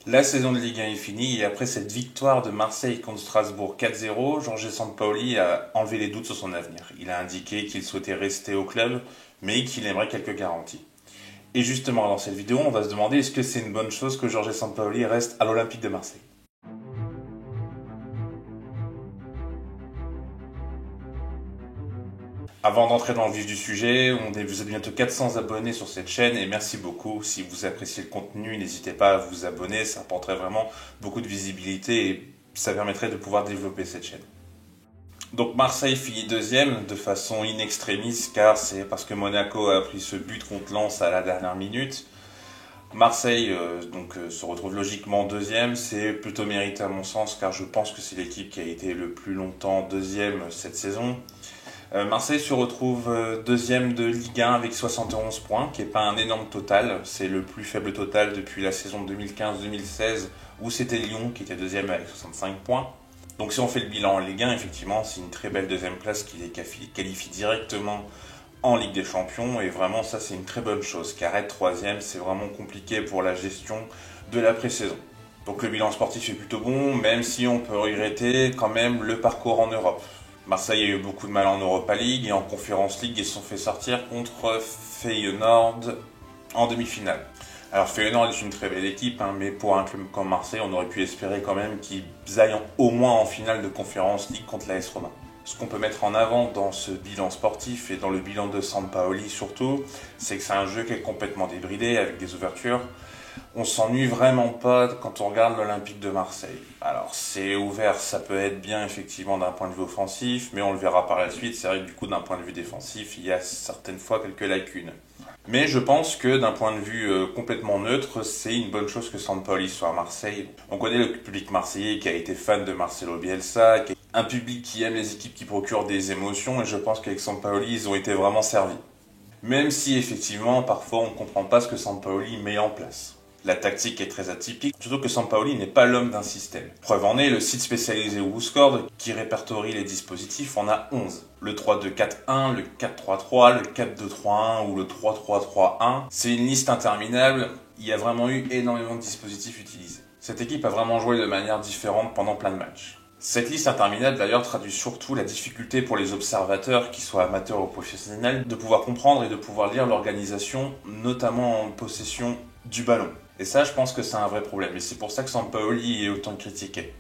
La saison de Ligue 1 est finie et après cette victoire de Marseille contre Strasbourg 4-0, Jorge Sampaoli a enlevé les doutes sur son avenir. Il a indiqué qu'il souhaitait rester au club, mais qu'il aimerait quelques garanties. Et justement, dans cette vidéo, on va se demander est-ce que c'est une bonne chose que Jorge Sampaoli reste à l'Olympique de Marseille. Avant d'entrer dans le vif du sujet, vous êtes bientôt 400 abonnés sur cette chaîne et merci beaucoup. Si vous appréciez le contenu, n'hésitez pas à vous abonner, ça apporterait vraiment beaucoup de visibilité et ça permettrait de pouvoir développer cette chaîne. Donc Marseille finit deuxième de façon in extremis car c'est parce que Monaco a pris ce but contre Lens à la dernière minute. Marseille se retrouve logiquement deuxième, c'est plutôt mérité à mon sens car je pense que c'est l'équipe qui a été le plus longtemps deuxième cette saison. Marseille se retrouve deuxième de Ligue 1 avec 71 points, qui n'est pas un énorme total. C'est le plus faible total depuis la saison 2015-2016, où c'était Lyon qui était deuxième avec 65 points. Donc si on fait le bilan en Ligue 1, effectivement, c'est une très belle deuxième place qui les qualifie directement en Ligue des Champions. Et vraiment, ça, c'est une très bonne chose. Car être troisième, c'est vraiment compliqué pour la gestion de la pré-saison. Donc le bilan sportif est plutôt bon, même si on peut regretter quand même le parcours en Europe. Marseille a eu beaucoup de mal en Europa League et en Conference League ils se sont fait sortir contre Feyenoord en demi-finale. Alors Feyenoord est une très belle équipe, mais pour un club comme Marseille, on aurait pu espérer quand même qu'ils aillent au moins en finale de Conference League contre l'AS Roma. Ce qu'on peut mettre en avant dans ce bilan sportif et dans le bilan de Sampaoli surtout, c'est que c'est un jeu qui est complètement débridé avec des ouvertures. On s'ennuie vraiment pas quand on regarde l'Olympique de Marseille. Alors c'est ouvert, ça peut être bien effectivement d'un point de vue offensif, mais on le verra par la suite, c'est vrai que du coup d'un point de vue défensif, il y a certaines fois quelques lacunes. Mais je pense que d'un point de vue complètement neutre, c'est une bonne chose que Sampaoli soit à Marseille. On connaît le public marseillais qui a été fan de Marcelo Bielsa, qui est un public qui aime les équipes qui procurent des émotions, et je pense qu'avec Sampaoli, ils ont été vraiment servis. Même si effectivement, parfois on ne comprend pas ce que Sampaoli met en place. La tactique est très atypique, surtout que Sampaoli n'est pas l'homme d'un système. Preuve en est, le site spécialisé WhoScored, qui répertorie les dispositifs, en a 11. Le 3-2-4-1, le 4-3-3, le 4-2-3-1 ou le 3-3-3-1. C'est une liste interminable, il y a vraiment eu énormément de dispositifs utilisés. Cette équipe a vraiment joué de manière différente pendant plein de matchs. Cette liste interminable d'ailleurs traduit surtout la difficulté pour les observateurs, qu'ils soient amateurs ou professionnels, de pouvoir comprendre et de pouvoir lire l'organisation, notamment en possession du ballon. Et ça, je pense que c'est un vrai problème. Et c'est pour ça que Sampaoli est autant critiqué.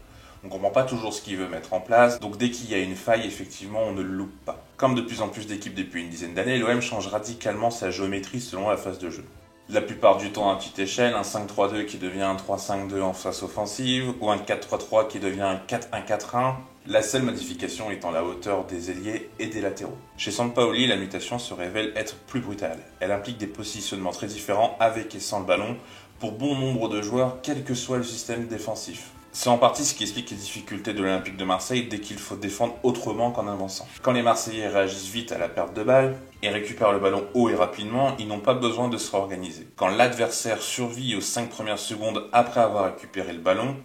On ne comprend pas toujours ce qu'il veut mettre en place, donc dès qu'il y a une faille, effectivement, on ne le loupe pas. Comme de plus en plus d'équipes depuis une dizaine d'années, l'OM change radicalement sa géométrie selon la phase de jeu. La plupart du temps à petite échelle, un 5-3-2 qui devient un 3-5-2 en phase offensive, ou un 4-3-3 qui devient un 4-1-4-1, la seule modification étant la hauteur des ailiers et des latéraux. Chez Sampaoli, la mutation se révèle être plus brutale. Elle implique des positionnements très différents avec et sans le ballon, pour bon nombre de joueurs, quel que soit le système défensif. C'est en partie ce qui explique les difficultés de l'Olympique de Marseille dès qu'il faut défendre autrement qu'en avançant. Quand les Marseillais réagissent vite à la perte de balle et récupèrent le ballon haut et rapidement, ils n'ont pas besoin de se réorganiser. Quand l'adversaire survit aux 5 premières secondes après avoir récupéré le ballon,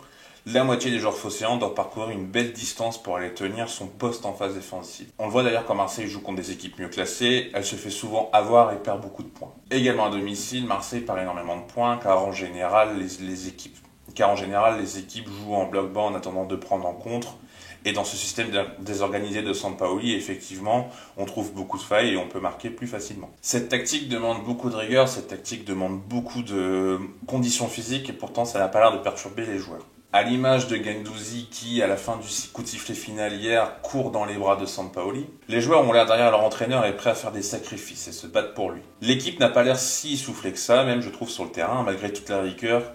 la moitié des joueurs phocéens doivent parcourir une belle distance pour aller tenir son poste en phase défensive. On le voit d'ailleurs quand Marseille joue contre des équipes mieux classées, elle se fait souvent avoir et perd beaucoup de points. Également à domicile, Marseille perd énormément de points car en général les équipes jouent en bloc bas en attendant de prendre en contre. Et dans ce système désorganisé de Sampaoli, effectivement, on trouve beaucoup de failles et on peut marquer plus facilement. Cette tactique demande beaucoup de rigueur, cette tactique demande beaucoup de conditions physiques et pourtant ça n'a pas l'air de perturber les joueurs. À l'image de Guendouzi qui, à la fin du coup de sifflet final hier, court dans les bras de Sampaoli, les joueurs ont l'air derrière leur entraîneur et prêts à faire des sacrifices et se battre pour lui. L'équipe n'a pas l'air si essoufflée que ça, même je trouve sur le terrain, malgré toute la rigueur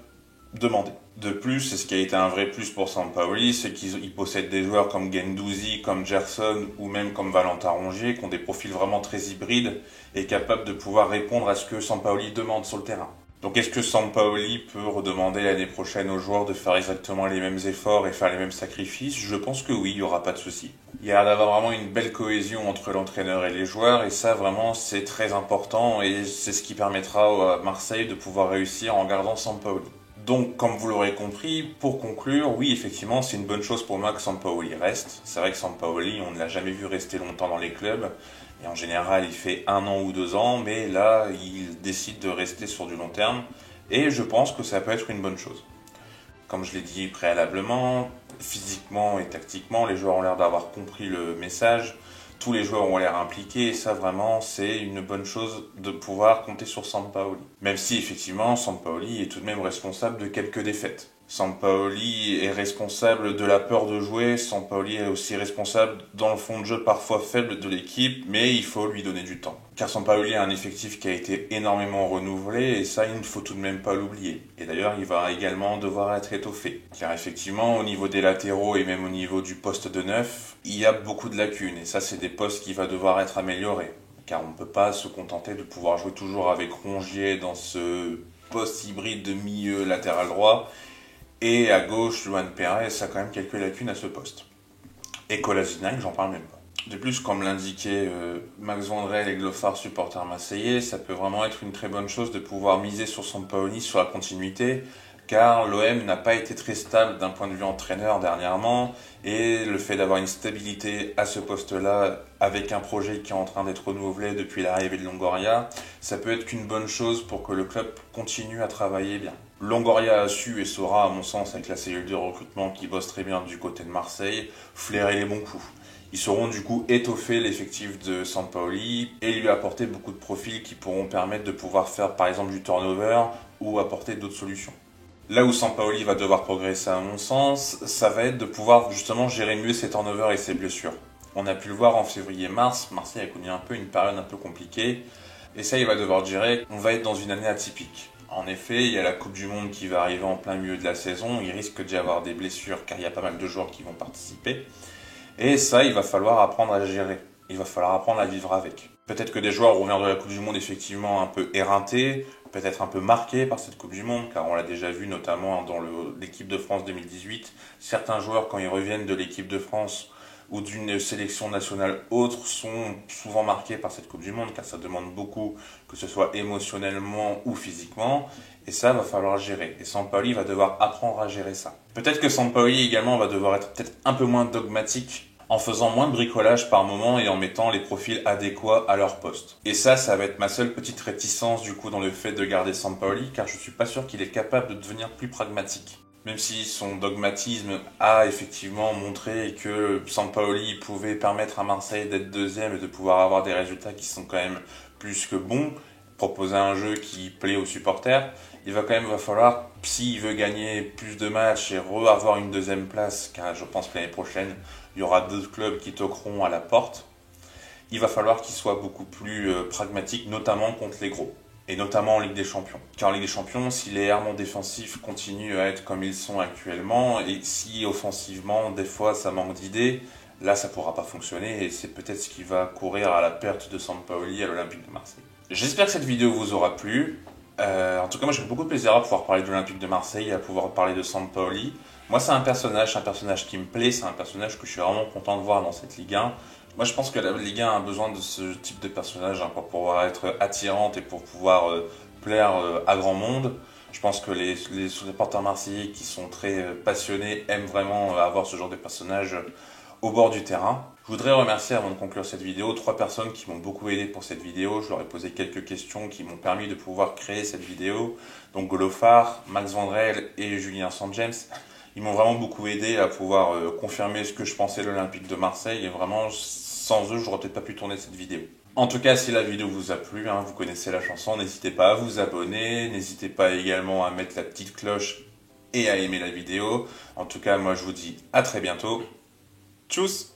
demandée. De plus, et ce qui a été un vrai plus pour Sampaoli, c'est qu'il possède des joueurs comme Guendouzi, comme Gerson ou même comme Valentin Rongier qui ont des profils vraiment très hybrides et capables de pouvoir répondre à ce que Sampaoli demande sur le terrain. Donc est-ce que Sampaoli peut redemander l'année prochaine aux joueurs de faire exactement les mêmes efforts et faire les mêmes sacrifices? Je pense que oui, il n'y aura pas de souci. Il y a d'avoir vraiment une belle cohésion entre l'entraîneur et les joueurs et ça vraiment c'est très important et c'est ce qui permettra à Marseille de pouvoir réussir en gardant Sampaoli. Donc, comme vous l'aurez compris, pour conclure, oui, effectivement, c'est une bonne chose pour moi que Sampaoli reste. C'est vrai que Sampaoli, on ne l'a jamais vu rester longtemps dans les clubs. Et en général, il fait 1 an ou 2 ans, mais là, il décide de rester sur du long terme. Et je pense que ça peut être une bonne chose. Comme je l'ai dit préalablement, physiquement et tactiquement, les joueurs ont l'air d'avoir compris le message. Tous les joueurs ont l'air impliqués et ça vraiment c'est une bonne chose de pouvoir compter sur Sampaoli. Même si effectivement Sampaoli est tout de même responsable de quelques défaites. Sampaoli est responsable de la peur de jouer, Sampaoli est aussi responsable dans le fond de jeu parfois faible de l'équipe, mais il faut lui donner du temps. Car Sampaoli a un effectif qui a été énormément renouvelé et ça il ne faut tout de même pas l'oublier. Et d'ailleurs il va également devoir être étoffé. Car effectivement au niveau des latéraux et même au niveau du poste de neuf, il y a beaucoup de lacunes et ça c'est des postes qui va devoir être améliorés. Car on ne peut pas se contenter de pouvoir jouer toujours avec Rongier dans ce poste hybride de milieu latéral droit. Et à gauche, Luan Pérez a quand même quelques lacunes à ce poste. Et Kolasinac, j'en parle même pas. De plus, comme l'indiquait Max Vandrel et Glofar, supporter marseillais, ça peut vraiment être une très bonne chose de pouvoir miser sur Sampaoli, sur la continuité, car l'OM n'a pas été très stable d'un point de vue entraîneur dernièrement, et le fait d'avoir une stabilité à ce poste-là, avec un projet qui est en train d'être renouvelé depuis l'arrivée de Longoria, ça peut être qu'une bonne chose pour que le club continue à travailler bien. Longoria a su et saura, à mon sens, avec la cellule de recrutement qui bosse très bien du côté de Marseille, flairer les bons coups. Ils sauront du coup étoffer l'effectif de Sampaoli et lui apporter beaucoup de profils qui pourront permettre de pouvoir faire par exemple du turnover ou apporter d'autres solutions. Là où Sampaoli va devoir progresser à mon sens, ça va être de pouvoir justement gérer mieux ses turnovers et ses blessures. On a pu le voir en février-mars, Marseille a connu un peu une période un peu compliquée et ça il va devoir gérer, on va être dans une année atypique. En effet, il y a la Coupe du Monde qui va arriver en plein milieu de la saison, il risque d'y avoir des blessures car il y a pas mal de joueurs qui vont participer. Et ça, il va falloir apprendre à gérer, il va falloir apprendre à vivre avec. Peut-être que des joueurs reviennent de la Coupe du Monde effectivement un peu éreintés, peut-être un peu marqués par cette Coupe du Monde, car on l'a déjà vu notamment dans l'équipe de France 2018. Certains joueurs, quand ils reviennent de l'équipe de France ou d'une sélection nationale autre, sont souvent marqués par cette Coupe du Monde, car ça demande beaucoup, que ce soit émotionnellement ou physiquement, et ça va falloir gérer. Et Sampaoli va devoir apprendre à gérer ça. Peut-être que Sampaoli également va devoir être peut-être un peu moins dogmatique, en faisant moins de bricolage par moment et en mettant les profils adéquats à leur poste. Et ça va être ma seule petite réticence du coup dans le fait de garder Sampaoli, car je suis pas sûr qu'il est capable de devenir plus pragmatique. Même si son dogmatisme a effectivement montré que Sampaoli pouvait permettre à Marseille d'être deuxième et de pouvoir avoir des résultats qui sont quand même plus que bons, proposer un jeu qui plaît aux supporters, il va falloir, s'il veut gagner plus de matchs et avoir une deuxième place, car je pense que l'année prochaine, il y aura d'autres clubs qui toqueront à la porte, il va falloir qu'il soit beaucoup plus pragmatique, notamment contre les gros. Et notamment en Ligue des Champions. Car en Ligue des Champions, si les errements défensifs continuent à être comme ils sont actuellement, et si offensivement, des fois, ça manque d'idées, là, ça ne pourra pas fonctionner, et c'est peut-être ce qui va courir à la perte de Sampaoli à l'Olympique de Marseille. J'espère que cette vidéo vous aura plu. En tout cas, moi j'ai beaucoup de plaisir à pouvoir parler de l'Olympique de Marseille et à pouvoir parler de Sampaoli. Moi, c'est un personnage qui me plaît, c'est un personnage que je suis vraiment content de voir dans cette Ligue 1. Moi, je pense que la Ligue 1 a besoin de ce type de personnage pour pouvoir être attirante et pour pouvoir plaire à grand monde. Je pense que les supporters marseillais qui sont très passionnés aiment vraiment avoir ce genre de personnage au bord du terrain. Je voudrais remercier, avant de conclure cette vidéo, 3 personnes qui m'ont beaucoup aidé pour cette vidéo. Je leur ai posé quelques questions qui m'ont permis de pouvoir créer cette vidéo. Donc Glofar, Max Vandrel et Julien Sanjames. Ils m'ont vraiment beaucoup aidé à pouvoir confirmer ce que je pensais de l'Olympique de Marseille. Et vraiment, sans eux, je n'aurais peut-être pas pu tourner cette vidéo. En tout cas, si la vidéo vous a plu, vous connaissez la chanson, n'hésitez pas à vous abonner. N'hésitez pas également à mettre la petite cloche et à aimer la vidéo. En tout cas, moi je vous dis à très bientôt. Tchuss!